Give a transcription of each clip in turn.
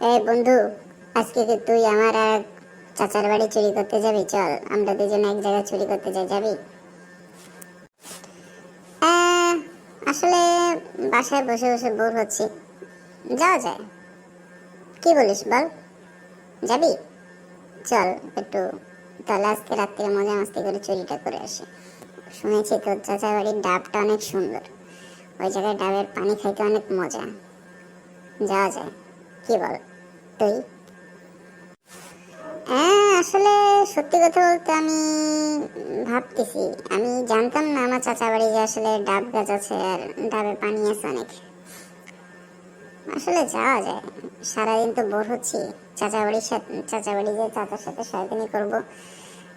এই বন্ধু, আজকে কি তুই আমার এক চাচার বাড়ি চুরি করতে যাবি? চল আমরা দুজন এক জায়গায় চুরি করতে যাই, যাবি? আহ, আসলে বাসায় বসে বসে বোর হচ্ছি, যাওয়া যায়। কি বলিস বল, যাবি? চল একটু, তাহলে আজকে রাত্রে মজা মাস্তি করে চুরিটা করে আসি। শুনেছি তোর চাচার বাড়ির ডাবটা অনেক সুন্দর, ওই জায়গায় ডাবের পানি খাইতে অনেক মজা। যাওয়া যায়, কি বল তুই? হ্যাঁ, আসলে সত্যি কথা বলতে আমি ভাবতেছি, আমি জানতাম না আমার চাচা বাড়ি যে আসলে ডাব গাছ আছে আর ডাবে পানি আছে অনেক। আসলে যাওয়া যায়, সারাদিন তো বোর হচ্ছি। চাচা বাড়ি যে চাচার সাথে শয়তানি করবো,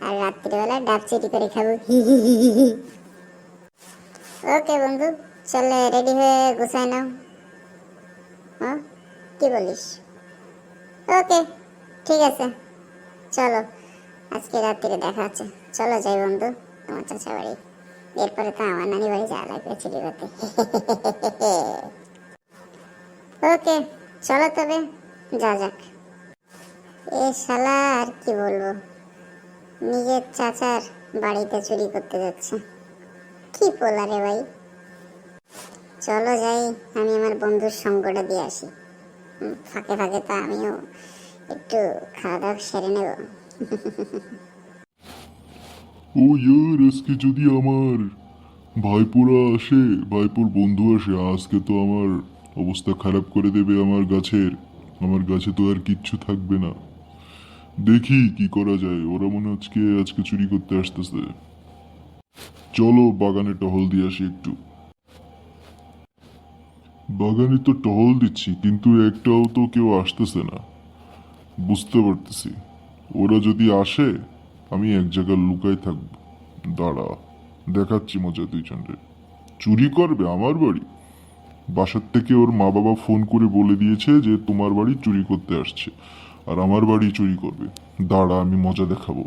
আর রাত্রিবেলা ডাব চুরি করে খাবো। হি হি হি হি হি। ওকে বন্ধু, চলে রেডি হয়ে গুছাই নাও। হ্যাঁ, কি বলিস? ওকে, ঠিক আছে, চলো আজকে রাত্রিরে দেখা হচ্ছে। চলো যাই বন্ধু তোমার চাচা বাড়ি, এরপরে তো আমার নানি বাড়ি যাওয়া লাগবে চুরি করতে। ওকে, চলো তবে যা যাক। এ শালা আর কি বলবো, নিজের চাচার বাড়িতে চুরি করতে যাচ্ছে, কি পোলা রে ভাই। চলো যাই, আমি আমার বন্ধুর সঙ্গটা দিয়ে আসি। ফাঁকে ফাঁকে তো আমিও একটু খাওয়া দাওয়া সেরে নেব। ও ইয়ার, আজকে যদি আমার ভাইপোরা আসে, ভাইপোর বন্ধু আসে, আজকে তো আমার অবস্থা খারাপ করে দেবে আমার গাছে তো আর কিচ্ছু থাকবে না। দেখি কি করা যায়, ওরা মনে হচ্ছে আজকে চুরি করতে আসতেছে। চলো বাগানে টহল দিয়ে আসি একটু। বাগানে তো টহল দিচ্ছি, কিন্তু একটাও তো কেউ আসতেছে না। বুঝতে পারতেছি, ওরা যদি আসে আমি এক জায়গায় লুকাই থাকবো। দাঁড়া, দেখাচ্ছি মজা দুইজনের। চুরি করবে আমার বাড়ি? বাসার থেকে ওর মা বাবা ফোন করে বলে দিয়েছে যে তোমার বাড়ি চুরি করতে আসছে, আর আমার বাড়ি চুরি করবে। দাঁড়া, আমি মজা দেখাবো।